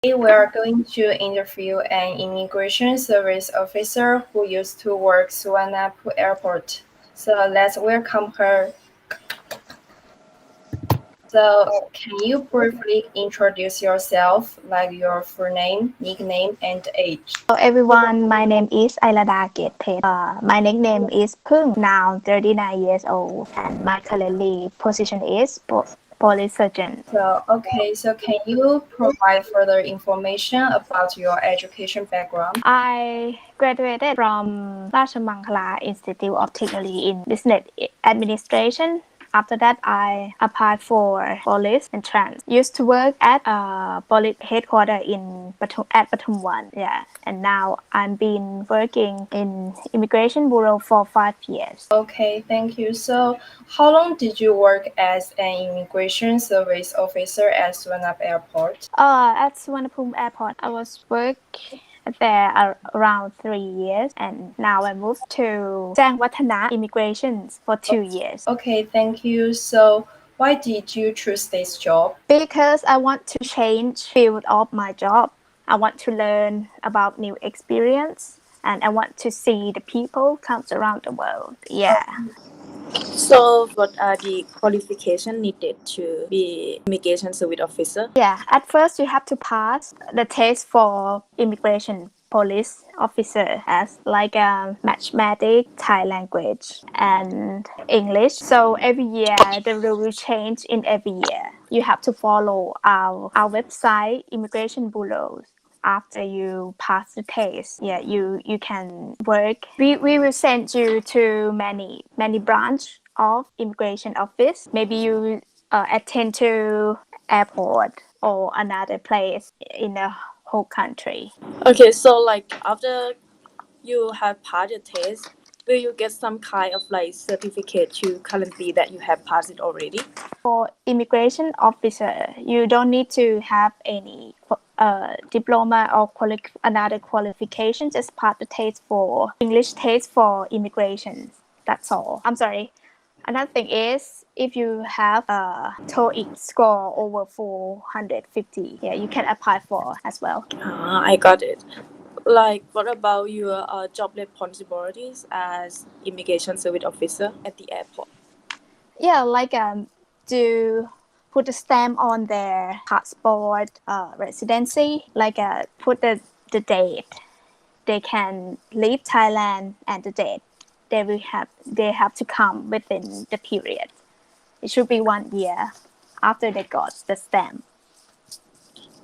Today we are going to interview an immigration service officer who used to work Suvarnabhumi Airport. So let's welcome her. So can you briefly introduce yourself, like your full name, nickname, and age? Hello everyone, my name is Ailada Gate. My nickname is Pung, now 39 years old, and my currently position is police surgeon. So can you provide further information about your education background? I graduated from Rajamangala Institute of Technology in Business Administration. After that, I applied for police entrance. Used to work at police headquarters in Pathum One. Yeah, and now I'm been working in immigration bureau for 5 years. Okay, thank you. So, how long did you work as an immigration service officer at Suvarnabhumi Airport? At Suvarnabhumi Airport, I was work there around 3 years, and now I moved to Jangwatthana Immigrations for 2 years. Okay, thank you. So, why did you choose this job? Because I want to change field of my job. I want to learn about new experience, and I want to see the people comes around the world. Yeah. So, what are the qualifications needed to be immigration service officer? Yeah, at first you have to pass the test for immigration police officer as like mathematics, Thai language, and English. So every year the rule will change in every year. You have to follow our website, immigration bureaus. After you pass the test, yeah, you can work. We will send you to many branch of immigration office. Maybe you attend to airport or another place in the whole country. Okay, so like after you have passed the test, will you get some kind of like certificate to guarantee that you have passed it already? For immigration officer, you don't need to have any diploma or another qualification. Just pass the test for English test for immigration. That's all. I'm sorry. Another thing is if you have a TOEIC score over 450, yeah, you can apply for as well. I got it. Like, what about your job responsibilities as immigration service officer at the airport? Yeah, like to put a stamp on their passport residency, like put the date they can leave Thailand and the date they have to come within the period. It should be 1 year after they got the stamp.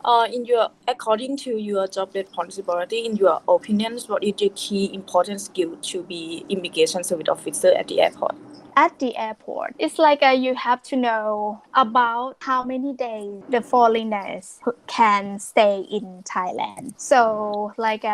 According to your job responsibility, in your opinions, what is the key important skill to be immigration service officer at the airport? At the airport, it's like you have to know about how many days the foreigners can stay in Thailand. So like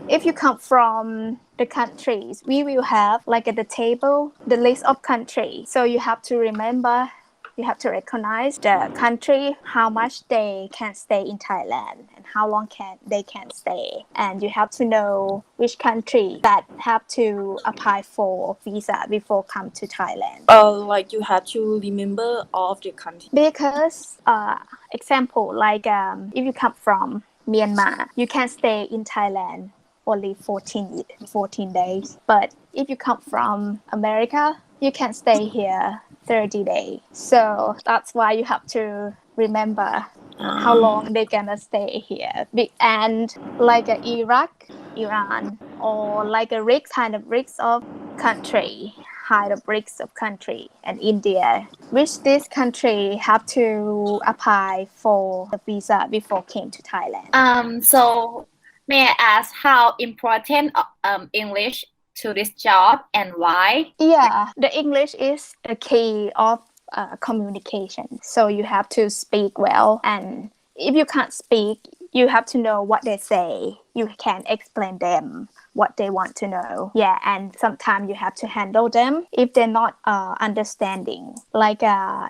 if you come from the countries, we will have like at the table the list of countries. So you have to remember, you have to recognize the country, how much they can stay in Thailand and how long they can stay. And you have to know which country that have to apply for visa before come to Thailand. Like you have to remember all of the country. Because example, like if you come from Myanmar, you can stay in Thailand only 14 days. But if you come from America, you can stay here 30 days. So that's why you have to remember how long they're gonna stay here. And like Iraq, Iran, or like a risk kind of risk of country, high of risks of country, and India, which this country have to apply for the visa before came to Thailand. So may I ask how important English to this job and why? Yeah, the English is the key of communication. So you have to speak well, and if you can't speak, you have to know what they say. You can explain them what they want to know. Yeah, and sometimes you have to handle them if they're not understanding. Like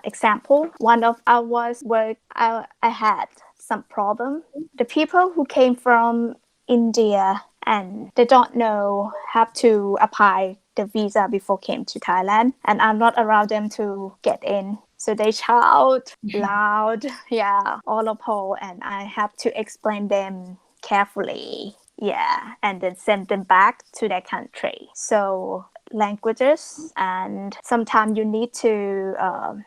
example, one of our work, I had some problem. The people who came from India and they don't know how to apply the visa before came to Thailand, and I'm not allowed them to get in So they shout loud, yeah, all of whole, and I have to explain them carefully, yeah, and then send them back to their country. So languages, and sometimes you need to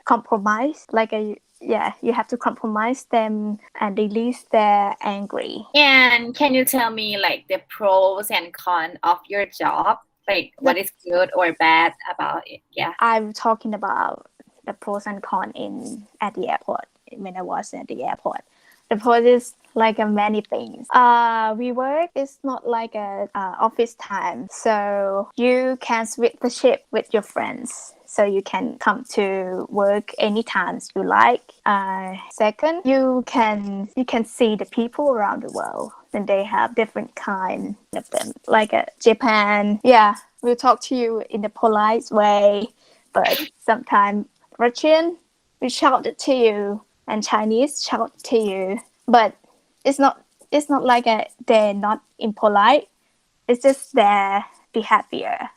compromise, like a yeah, you have to compromise them and release their angry. And can you tell me like the pros and cons of your job? Like The what is good or bad about it? Yeah. I'm talking about the pros and cons in at the airport when I was at the airport. The pros is like many things. We work is not like a office time, so you can switch the ship with your friends. So you can come to work anytime you like. Second, you can see the people around the world, and they have different kind of them. Like Japan, yeah, we'll talk to you in a polite way, but sometimes Russian will shout it to you, and Chinese shout to you. But it's not like they're not impolite. It's just their behavior.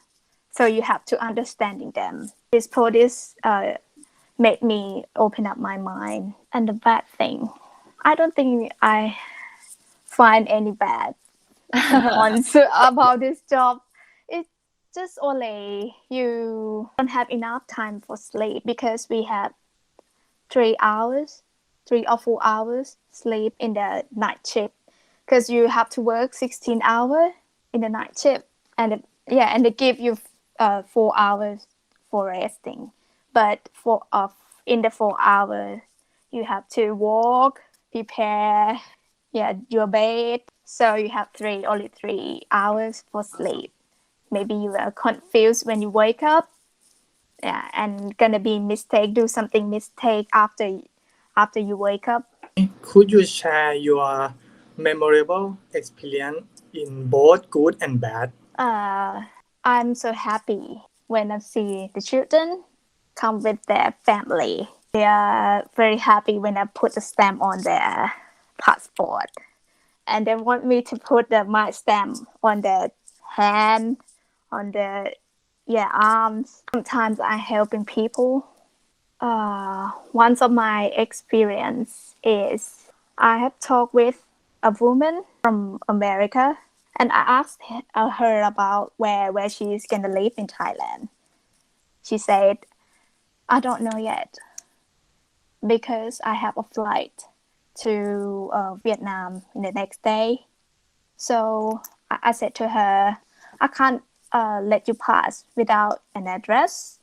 So you have to understanding them. This practice made me open up my mind. And the bad thing, I don't think I find any bad cons about this job. It's just only you don't have enough time for sleep because we have 3 hours, 3 or 4 hours sleep in the night shift because you have to work 16 hours in the night shift, and yeah, and they give you 4 hours for resting, but in the 4 hours you have to walk, prepare, yeah, your bed, so you have only 3 hours for sleep. Maybe you are confused when you wake up, yeah, and gonna be mistake, do something mistake after you wake up. Could you share your memorable experience in both good and bad? uh, I'm so happy when I see the children come with their family. They are very happy when I put a stamp on their passport, and they want me to put my stamp on their hand, on their, yeah, arms. Sometimes I helping people. One of my experience is I have talked with a woman from America, and I asked her about where she is gonna live in Thailand. She said, "I don't know yet because I have a flight to Vietnam in the next day." So I said to her, "I can't let you pass without an address."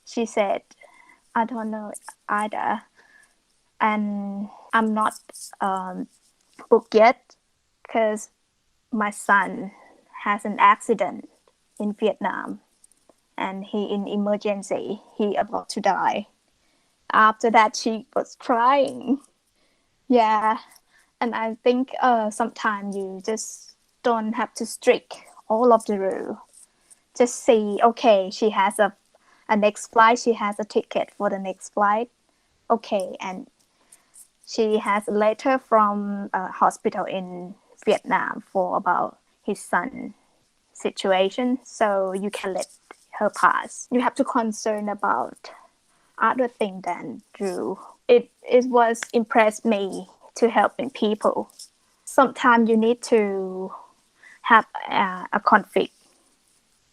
She said, "I don't know either, and I'm not booked yet because my son has an accident in Vietnam, and he in emergency. He about to die." After that, she was crying. Yeah, and I think sometimes you just don't have to strict all of the rule. Just see, okay, she has a next flight. She has a ticket for the next flight. Okay, and she has a letter from a hospital in Vietnam for about his son situation, so you can let her pass. You have to concern about other thing than Drew. It was impressed me to helping people. Sometimes you need to have a conflict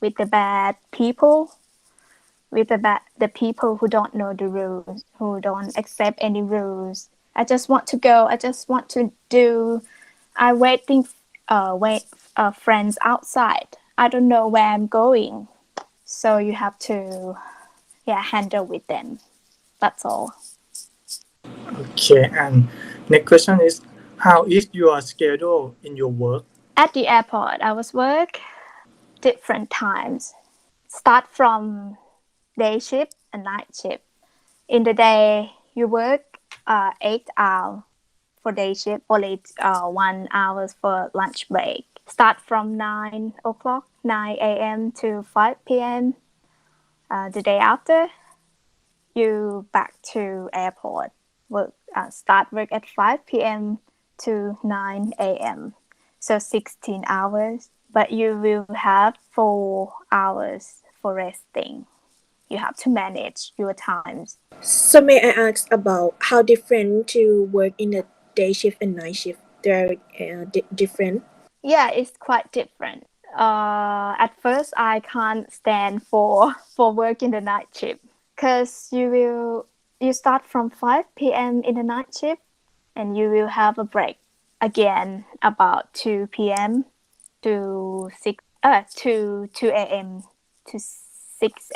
with the bad people, with the people who don't know the rules, who don't accept any rules. I just want to go. I just want to do. I wait friends outside. I don't know where I'm going, so you have to, yeah, handle with them. That's all. Okay, and next question is, how is your schedule in your work? At the airport, I was work different times. Start from day shift and night shift. In the day, you work 8 hours for day shift, only 1 hour for lunch break. Start from 9 o'clock, 9 a.m. to 5 p.m. The day after, you back to airport. Start work at 5 p.m. to 9 a.m. So 16 hours, but you will have 4 hours for resting. You have to manage your times. So may I ask about how different to work in a day shift and night shift? They're different. Yeah, it's quite different. At first, I can't stand for work in the night shift because you start from 5 p.m. in the night shift and you will have a break again about 2 p.m. to 2 a.m. to 6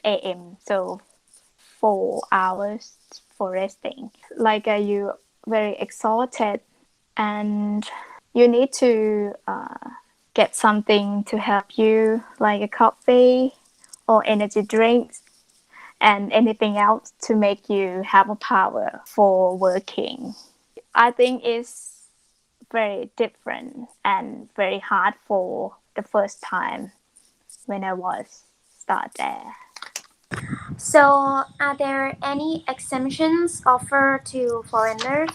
a.m. So 4 hours for resting. Like you very exhausted and you need to get something to help you, like a coffee or energy drinks and anything else to make you have a power for working. I think it's very different and very hard for the first time when I was start there. So, are there any exemptions offered to foreigners,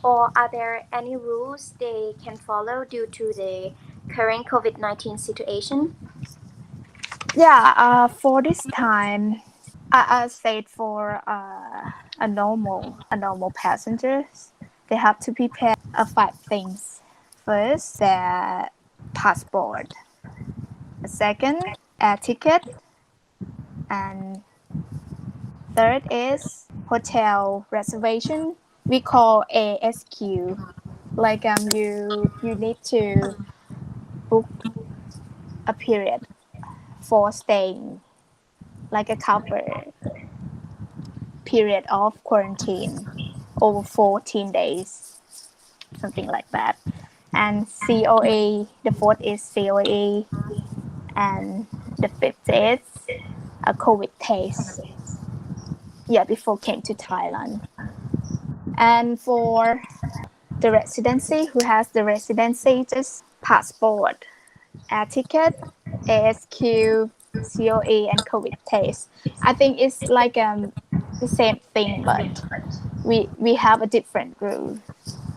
or are there any rules they can follow due to the current COVID-19 situation? Yeah, for this time, I said for a normal passengers, they have to prepare five things. First, their passport. Second, air ticket, and third is hotel reservation. We call ASQ. Like you need to book a period for staying, like a cover period of quarantine over 14 days, something like that. And COA, the fourth is COA, and the fifth is a COVID test. Yeah, before came to Thailand. And for the residency, who has the residency, just passport, air ticket, ASQ, COE, and COVID test. I think it's like the same thing, but we have a different rule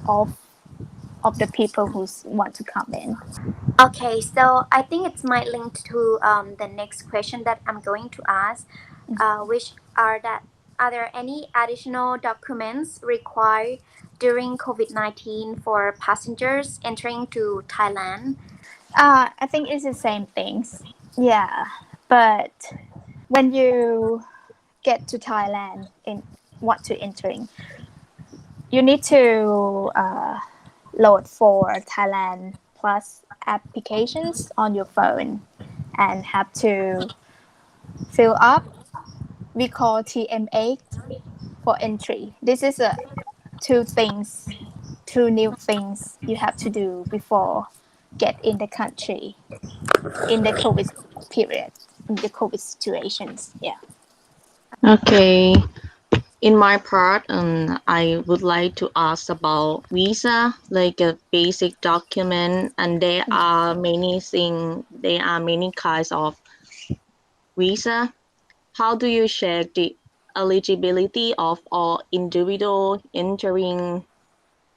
of the people who want to come in. Okay, so I think it's might link to the next question that I'm going to ask, which are that are there any additional documents required during COVID-19 for passengers entering to Thailand? I think it's the same things. Yeah, but when you get to Thailand and want to entering, you need to load for Thailand Plus applications on your phone and have to fill up. We call TM8 for entry. This is two new things you have to do before get in the country in the COVID period, in the COVID situations. Yeah. Okay. In my part, I would like to ask about visa, like a basic document, and there are many kinds of visa. How do you check the eligibility of all individual entering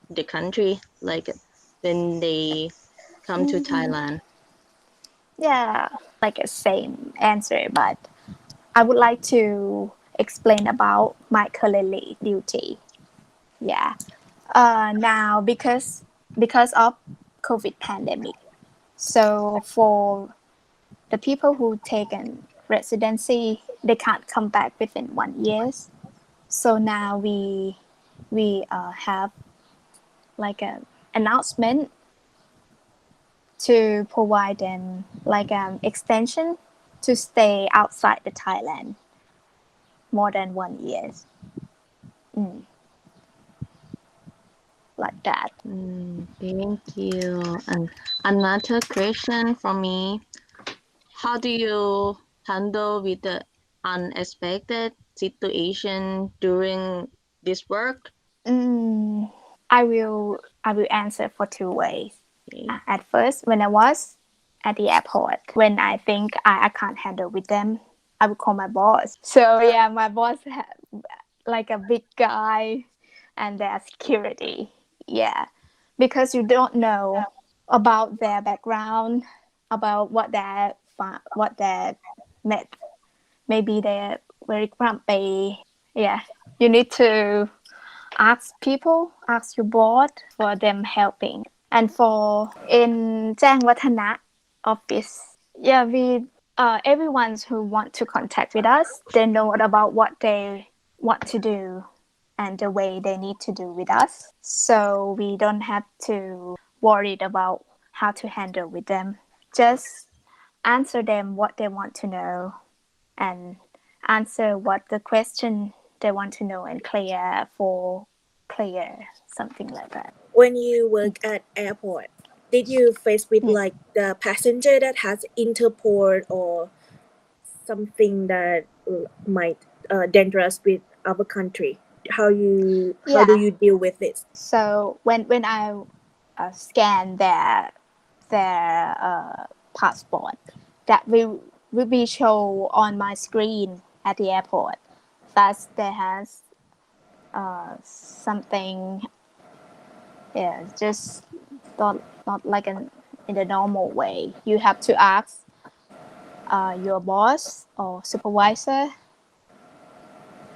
the country, like when they come to Thailand? Yeah, like a same answer, but I would like to explain about my currently duty. Yeah. Now because of COVID pandemic, so for the people who taken residency, they can't come back within 1 year. So now we have like a announcement to provide them like extension to stay outside the Thailand more than 1 year. Mm, like that. Thank you. And another question for me: how do you handle with the unexpected situation during this work? Mm, I will answer for two ways. Okay. At first, when I was at the airport, when I think I can't handle with them, I would call my boss. So yeah, my boss had like a big guy, and their security. Yeah, because you don't know about their background, about what they met maybe they're very grumpy. Yeah, you need to ask people, ask your board for them helping. And for in Jang Watana office, yeah, we everyone who want to contact with us, they know about what they want to do and the way they need to do with us. So we don't have to worry about how to handle with them. Just answer them what they want to know and answer what the question they want to know and clear something like that. When you work at airport, did you face with like the passenger that has interport or something that might dangerous with our country? How do you deal with this? So when I scan their passport, that will be show on my screen at the airport. Thus, there has something, yeah, just not like in the normal way. You have to ask your boss or supervisor.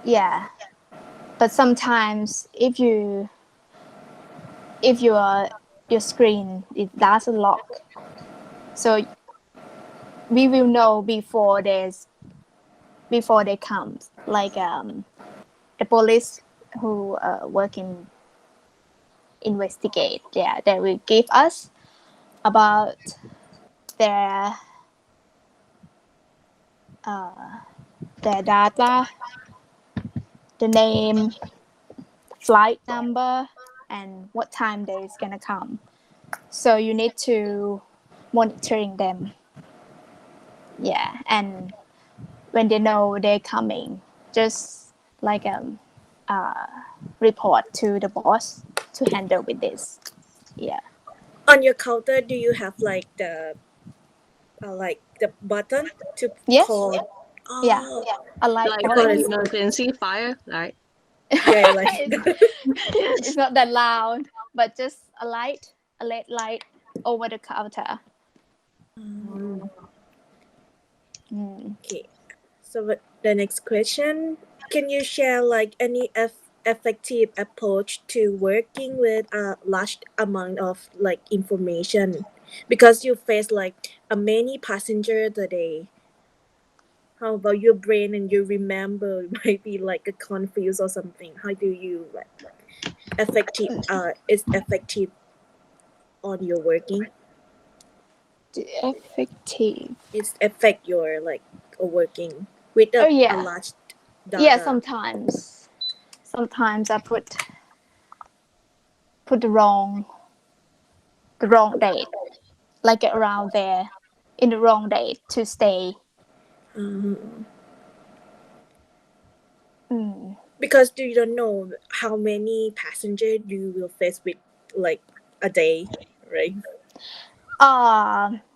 Yeah, but sometimes if your screen it doesn't lock, so we will know before they come. Like the police who work in investigate, yeah, they will give us about their their data, the name, flight number, and what time they is gonna come. So you need to monitoring them. Yeah, and when they know they're coming, just like report to the boss to handle with this. Yeah. On your counter, do you have like the button to Yes. call? Yeah. Oh, A light Like because button. emergency fire, right? yeah, like It's not that loud, but just a LED light over the counter. Mm. Mm. okay. So the next question, can you share like any effective approach to working with a large amount of like information because you face like a many passenger a day? How about your brain and you remember might be like a confused or something? How do you like effective is effective on your working? Effective. It's affect your like working with Oh a yeah. large Yeah, data. sometimes I put the wrong date, like around there in the wrong date to stay. Mhm. Mm. Because you don't know how many passenger you will face with like a day, right?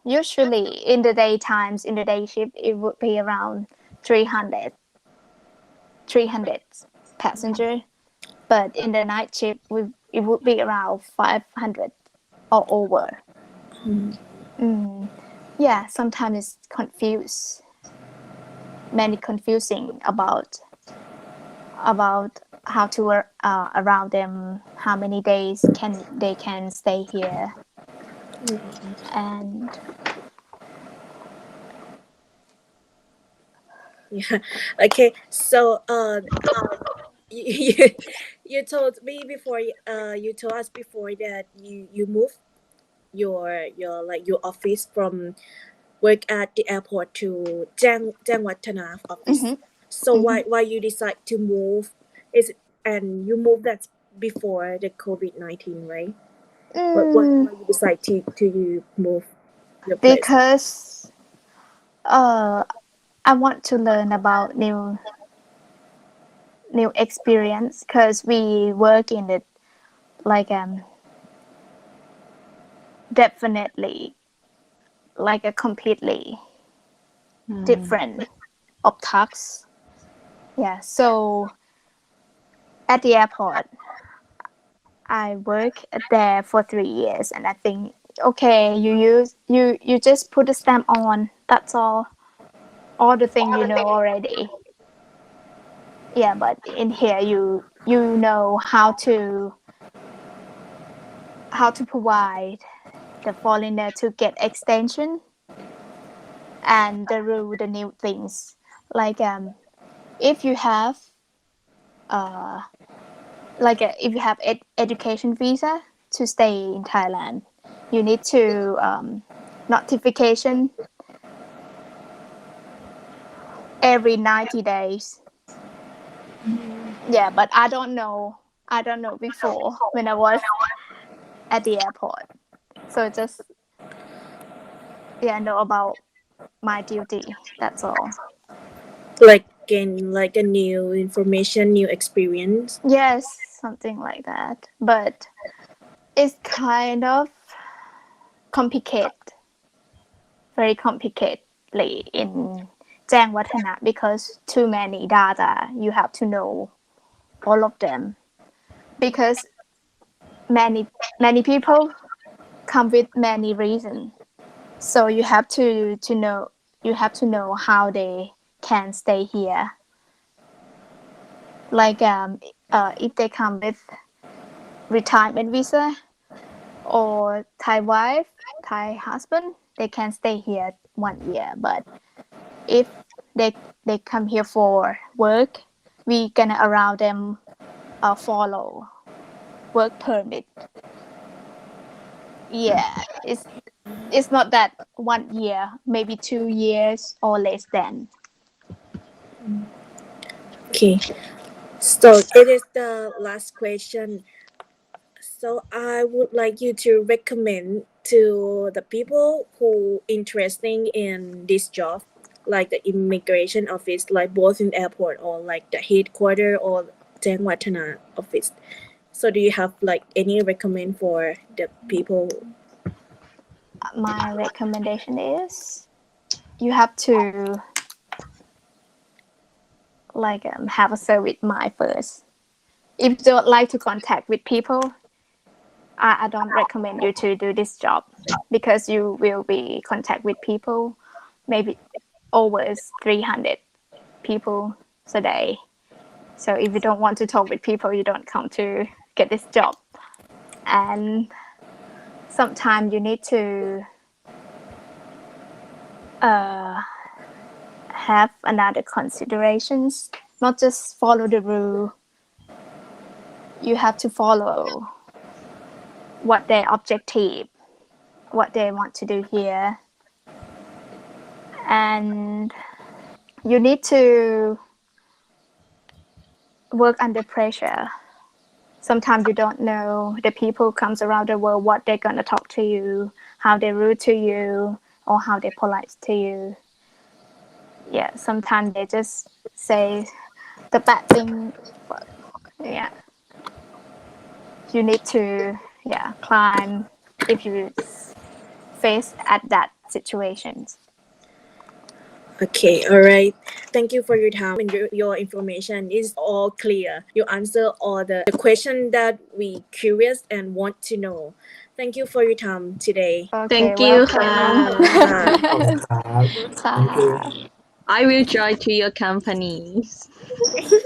Usually in the daytimes, in the day shift, it would be around 300, 300 passenger. But in the night shift, it would be around 500 or over. Mm. Yeah, sometimes it's many confusing about how to work around them, how many days they can stay here, and Yeah. Okay. So you, you told me before you told us before that you moved your like your office from work at the airport to Jangwatana office. mm-hmm, So mm-hmm. why you decide to move? Is it, and you moved that before the COVID-19, right? Why Mm, you decide to move your place? because uh, I want to learn about new experience because we work in it like definitely like a completely Mm. different of tasks. Yeah, so at the airport, I work there for 3 years, and I think okay, you just put a stamp on. That's all. all the things you know already. Yeah, but in here you know how to provide the foreigner to get extension and the rule the new things like if you have uh if you have education visa to stay in Thailand, you need to notification every 90 days. Yeah, but I don't know before when I was at the airport, so just know about my duty, that's all. Like gain like a new information, new experience. Yes, something like that, but it's kind of complicated, very complicatedly in Jang Watana because too many data, you have to know all of them because many people come with many reasons, so you have to know how they can stay here. Like if they come with retirement visa or Thai wife, Thai husband, they can stay here 1 year. But if they come here for work, we gonna allow them follow work permit. Yeah, it's not that 1 year, maybe 2 years or less than. Okay, so it is the last question. So I would like you to recommend to the people who interested in this job, like the immigration office, like both in airport or like the headquarter or Jang Watana office. So do you have like any recommend for the people? My recommendation is you have to have a service mind first. If you don't like to contact with people, I don't recommend you to do this job because you will be contact with people, maybe over 300 people a day. So if you don't want to talk with people, you don't come to get this job. And sometimes you need to have another considerations, not just follow the rule. You have to follow what their objective, what they want to do here, and you need to work under pressure. Sometimes you don't know the people comes around the world what they're gonna talk to you, how they rude to you, or how they polite to you. Yeah, sometimes they just say the bad thing. Yeah, you need to climb if you face at that situations. Okay, all right. Thank you for your time and your information is all clear. You answer all the question that we curious and want to know. Thank you for your time today. Okay, Thank you. welcome. Thank you. I will join to your company.